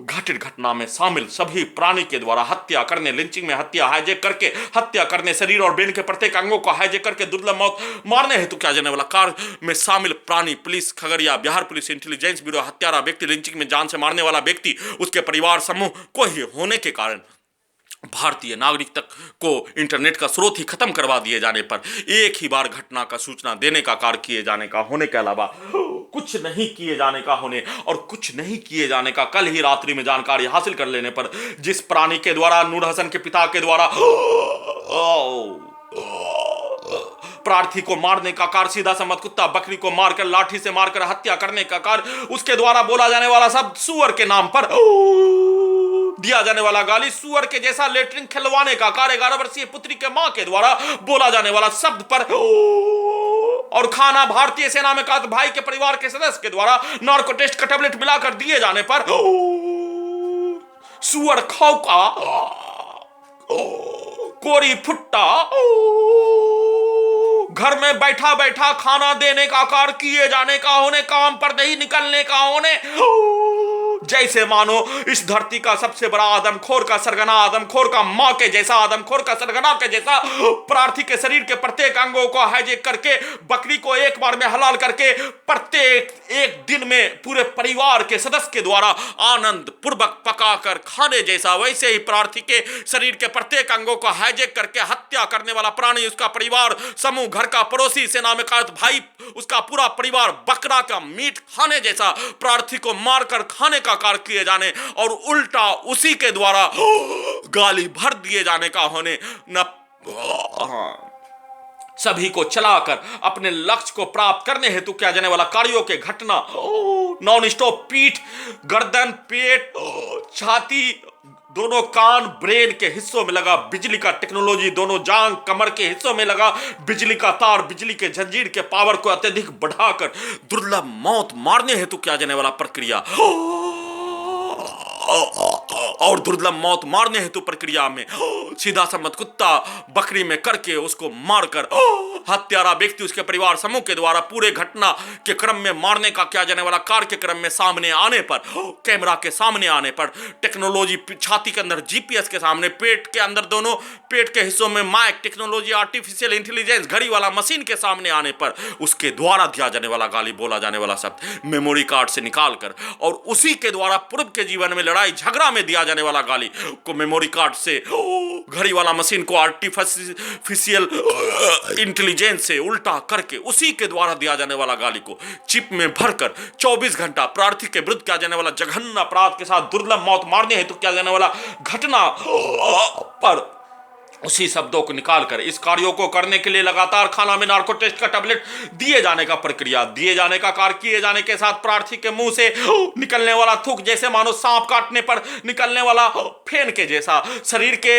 घटित घटना में शामिल सभी प्राणी के द्वारा हत्या करने, लिंचिंग में हत्या, हाईजैक करके हत्या करने, शरीर और ब्रेन के प्रत्येक अंगों को हाईजैक करके दुर्लभ मौत मारने हेतु किया जाने वाला कार्य में शामिल प्राणी, police Khagaria, Bihar police intelligence bureau, हत्यारा व्यक्ति, लिंचिंग में जान से मारने वाला व्यक्ति, उसके परिवार समूह को ही होने के कारण भारतीय नागरिक तक को इंटरनेट का स्रोत ही खत्म करवा दिए जाने पर एक ही बार घटना का सूचना देने का कार्य किए जाने का होने के अलावा कुछ नहीं किए जाने का होने और कुछ नहीं किए जाने का कल ही रात्रि में जानकारी हासिल कर लेने पर जिस प्राणी के द्वारा नूर हसन के पिता के द्वारा प्रार्थी को मारने का कार्य, सीधा समझ कुत्ता बकरी को मारकर लाठी से मारकर हत्या करने का कार्य, उसके द्वारा बोला जाने वाला शब्द सुअर के नाम पर दिया जाने वाला गाली, सुअर के जैसा लेटरिन खिलवाने का कार्य 11 वर्षीय पुत्री के मां के द्वारा बोला जाने वाला शब्द पर, और खाना भारतीय सेना में का भाई के परिवार के सदस्य के द्वारा नार्को टेस्ट का टेबलेट मिलाकर दिए जाने पर सुअर खौका कोरी फुट्टा घर में बैठा बैठा खाना देने का कार्य किए जाने का होने, काम पर नहीं निकलने का होने, जैसे मानो इस धरती का सबसे बड़ा आदमखोर का सरगना, आदमखोर का मां के जैसा, आदमखोर का सरगना के जैसा प्रार्थी के शरीर के प्रत्येक अंगों को हाईजैक करके बकरी को एक बार में हलाल करके प्रत्येक एक दिन में पूरे परिवार के सदस्य के द्वारा आनंद पूर्वक पकाकर खाने जैसा, वैसे ही प्रार्थी के शरीर के प्रत्येक अंगों को हाईजैक करके हत्या करने वाला प्राणी, उसका परिवार समूह, घर का पड़ोसी, सेना में का भाई, उसका पूरा परिवार बकरा का मीट खाने जैसा प्रार्थी को मारकर खाने का कार्य किए जाने और उल्टा उसी के द्वारा गाली भर दिए जाने का होने, न सभी को चलाकर अपने लक्ष्य को प्राप्त करने हेतु किया जाने वाला कार्यों के घटना, नॉन स्टॉप पीठ, गर्दन, पेट, छाती, दोनों कान, ब्रेन के हिस्सों में लगा बिजली का टेक्नोलॉजी, दोनों जांग, कमर के हिस्सों में लगा बिजली का तार, बिजली के जंजीर के पावर को अत्यधिक बढ़ाकर दुर्लभ मौत मारने हेतु किया जाने वाला प्रक्रिया और दुर्लभ मौत मारने हेतु प्रक्रिया में सीधा सम्मत कुत्ता बकरी में करके उसको मारकर हत्यारा व्यक्ति, उसके परिवार समूह के द्वारा पूरे घटना के क्रम में मारने का किया जाने वाला कार्य के क्रम में सामने आने पर, कैमरा के सामने आने पर, टेक्नोलॉजी छाती के अंदर जीपीएस के सामने, पेट के अंदर दोनों पेट के हिस्सों में माइक टेक्नोलॉजी, आर्टिफिशियल इंटेलिजेंस, घड़ी वाला मशीन के सामने आने पर उसके द्वारा दिया जाने वाला गाली, बोला जाने वाला शब्द मेमोरी कार्ड से निकालकर और उसी के द्वारा पूर्व के जीवन में लड़ाई झगड़ा में दिया जाने वाला गाली को मेमोरी कार्ड से घड़ी वाला मशीन को आर्टिफिशियल इंटेलिजेंस से उल्टा करके उसी के द्वारा दिया जाने वाला गाली को चिप में भरकर 24 घंटा प्रार्थी के विरुद्ध किया जाने वाला जघन्य अपराध के साथ दुर्लभ मौत मारने हेतु किया जाने वाला घटना पर उसी शब्दों को निकालकर इस कार्यों को करने के लिए लगातार खाना में नार्को टेस्ट का टैबलेट दिए जाने का प्रक्रिया, दिए जाने का कार्य किए जाने के साथ प्रार्थी के मुंह से निकलने वाला थूक जैसे मानो सांप काटने पर निकलने वाला फेन के जैसा, शरीर के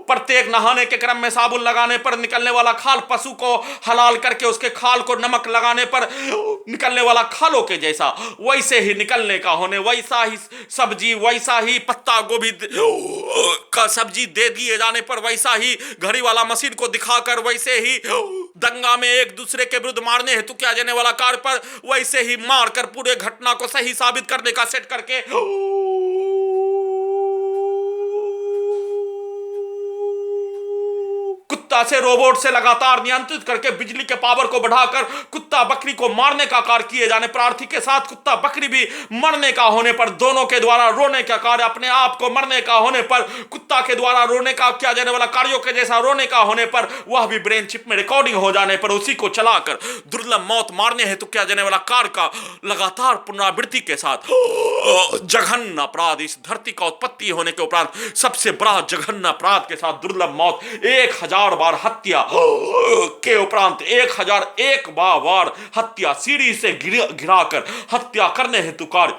प्रत्येक नहाने के क्रम में साबुन लगाने पर निकलने वाला खाल, पशु को हलाल करके उसके खाल को नमक लगाने पर निकलने वाला खालों के जैसा, वैसे ही निकलने का होने, वैसा ही सब्जी, वैसा ही पत्ता गोभी का सब्जी दे दिए जाने पर, वैसा ही घड़ी वाला मशीन को दिखाकर, वैसे ही दंगा में एक दूसरे के विरुद्ध मारने हेतु किया जाने वाला कार्य पर वैसे ही मारकर पूरे घटना को सही साबित करने का सेट करके कुत्ता से रोबोट से लगातार नियंत्रित करके बिजली के पावर को बढ़ाकर कुत्ता बकरी को मारने का कार्य किए जाने, प्रार्थी के साथ कुत्ता बकरी भी मरने का होने पर, दोनों के द्वारा रोने का कार्य, अपने आप को मरने का होने पर, कुत्ता के द्वारा रोने का किया जाने वाला कार्यों के जैसा रोने का होने पर, वह भी ब्रेन चिप में रिकॉर्डिंग हो जाने पर उसी को चलाकर दुर्लभ मौत मारने हेतु किया जाने वाला कार्य का लगातार पुनरावृत्ति के साथ जघन्य अपराध, इस धरती का उत्पत्ति होने के उपरांत सबसे बड़ा जघन्य अपराध के साथ दुर्लभ मौत, 1000 बार हत्या के उपरांत 1001 बार हत्या, सीढ़ी से गिराकर हत्या करने हेतु कार्य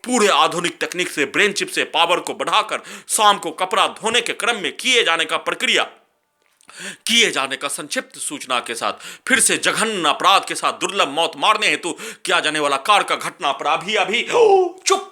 पूरे आधुनिक तकनीक से ब्रेन चिप से पावर को बढ़ाकर शाम को कपड़ा धोने के क्रम में किए जाने का प्रक्रिया किए जाने का संक्षिप्त सूचना के साथ फिर से जघन्य अपराध के साथ दुर्लभ मौत मारने हेतु किया जाने वाला कार्य का घटना पर अभी चुप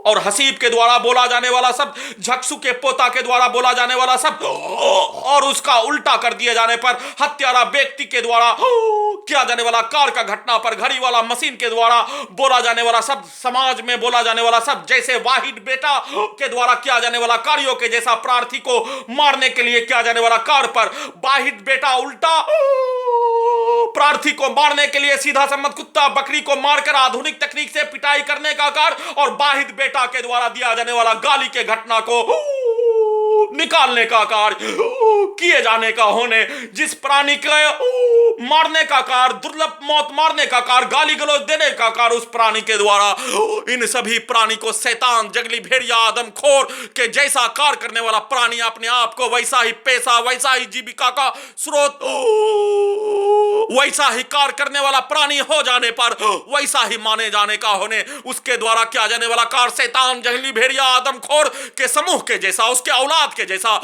और हसीब के द्वारा बोला जाने वाला शब्द, झक्सू के पोता के द्वारा बोला जाने वाला शब्द और उसका उल्टा कर दिए जाने पर, हत्यारा व्यक्ति के द्वारा किया जाने वाला कार्य का घटना पर घड़ी वाला मशीन के द्वारा बोला जाने वाला शब्द, समाज में बोला जाने वाला शब्द, जैसे वाहिद बेटा के द्वारा किया जाने वाला कार्यों के जैसा, प्रार्थी को मारने के लिए किया जाने वाला कार्य पर वाहिद बेटा उल्टा, प्रार्थी को मारने के लिए सीधा सम्मत कुत्ता बकरी को मारकर आधुनिक तकनीक से पिटाई करने का कार्य, और वाहिद बेटा के द्वारा दिया जाने वाला गाली के घटना को निकालने का कार्य किए जाने का होने, जिस प्राणी के मारने का कार्य, दुर्लभ मौत मारने का कार्य, गाली गलौज देने का कार्य उस प्राणी के द्वारा, इन सभी प्राणी को शैतान, जंगली भेड़िया, आदमखोर के जैसा कार्य करने वाला प्राणी अपने आप को वैसा ही पेशा, वैसा ही जीविका का स्रोत, वैसा ही कार्य करने वाला प्राणी हो जाने पर वैसा ही माने जाने का होने, उसके द्वारा किया जाने वाला कार्य शैतान, जंगली भेड़िया, आदमखोर के समूह के जैसा, उसके औलाद के जैसा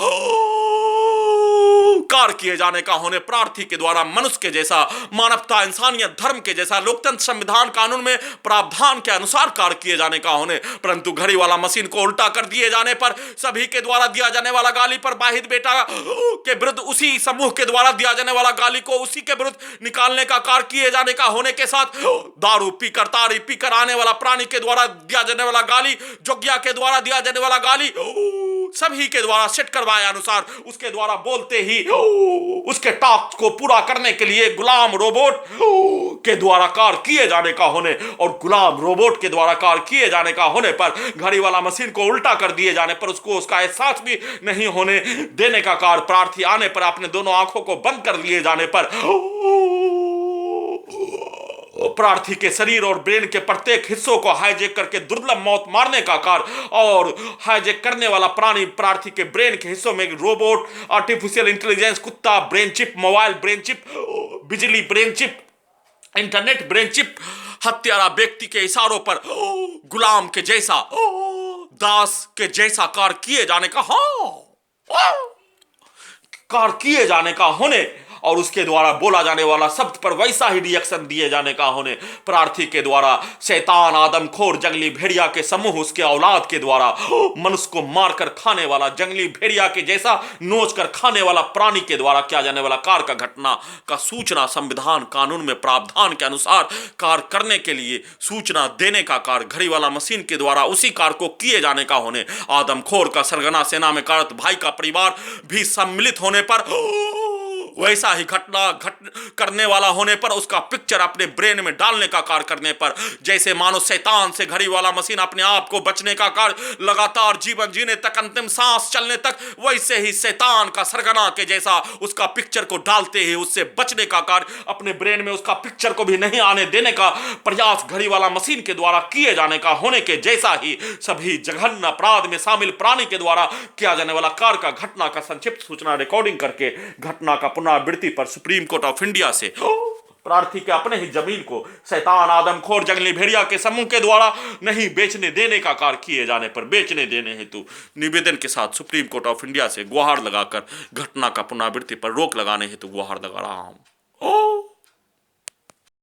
कार्य किए जाने का होने, प्रार्थी के द्वारा मनुष्य के जैसा, मानवता, इंसानियत, धर्म के जैसा, लोकतंत्र संविधान कानून में प्रावधान के अनुसार कार्य किए जाने का होने, परंतु घड़ी वाला मशीन को उल्टा कर दिए जाने पर, सभी के द्वारा दिया जाने वाला गाली पर वाहिद बेटा के विरुद्ध उसी समूह के द्वारा दिया जाने वाला गाली को उसी के विरुद्ध निकालने का कार्य किए जाने का होने के साथ, दारू पीकर, तारी पीकर आने वाला प्राणी के द्वारा दिया जाने वाला गाली, जोग्या के द्वारा दिया जाने वाला गाली, सभी के द्वारा सेट करवाए अनुसार उसके द्वारा बोलते ही उसके टास्क को पूरा करने के लिए गुलाम रोबोट के द्वारा कार्य किए जाने का होने, और गुलाम रोबोट के द्वारा कार्य किए जाने का होने पर घड़ी वाला मशीन को उल्टा कर दिए जाने पर उसको उसका एहसास भी नहीं होने देने का कार्य, प्रार्थी आने पर अपने दोनों आंखों को बंद कर लिए जाने पर प्रार्थी के शरीर और ब्रेन के प्रत्येक हिस्सों को हाईजेक करके दुर्लभ मौत मारने का कार्य, और हाईजेक करने वाला प्राणी प्रार्थी के ब्रेन के हिस्सों में रोबोट, आर्टिफिशियल इंटेलिजेंस, कुत्ता brain chip, mobile brain chip, बिजली brain chip, internet brain chip, हत्यारा व्यक्ति के इशारों पर गुलाम के जैसा, दास के जैसा कार्य किए जाने का कार्य किए जाने का होने, और उसके द्वारा बोला जाने वाला शब्द पर वैसा ही रिएक्शन दिए जाने का होने, प्रार्थी के द्वारा शैतान, आदमखोर, जंगली भेड़िया के समूह उसके औलाद के द्वारा मनुष्य को मारकर खाने वाला, जंगली भेड़िया के जैसा नोच कर खाने वाला प्राणी के द्वारा किया जाने वाला कार्य का घटना का सूचना संविधान कानून में प्रावधान के अनुसार कार्य करने के लिए सूचना देने का कार्य घड़ी वाला मशीन के द्वारा उसी कार्य को किए जाने का होने, आदमखोर का सरगना सेना में कार्यरत भाई का परिवार भी सम्मिलित होने पर वैसा ही घटना करने वाला होने पर, उसका पिक्चर अपने ब्रेन में डालने का कार्य करने पर, जैसे मानो शैतान से घड़ी वाला मशीन अपने आप को बचने का कार्य लगातार जीवन जीने तक, अंतिम सांस चलने तक, वैसे ही शैतान का सरगना के जैसा उसका पिक्चर को डालते ही उससे बचने का कार्य, अपने ब्रेन में उसका पिक्चर को भी नहीं आने देने का प्रयास घड़ी वाला मशीन के द्वारा किए जाने का होने के जैसा ही सभी जघन्य अपराध में शामिल प्राणी के द्वारा किया जाने वाला कार्य का घटना का संक्षिप्त सूचना रिकॉर्डिंग करके घटना का पुनरावृत्ति पर सुप्रीम कोर्ट ऑफ इंडिया से प्रार्थी के अपने ही जमीन को शैतान आदमखोर जंगली भेड़िया के समूह के द्वारा नहीं बेचने देने का कार्य किए जाने पर बेचने देने हेतु निवेदन के साथ सुप्रीम कोर्ट ऑफ इंडिया से गुहार लगाकर घटना का पुनरावृत्ति पर रोक लगाने हेतु गुहार लगा रहा हूं।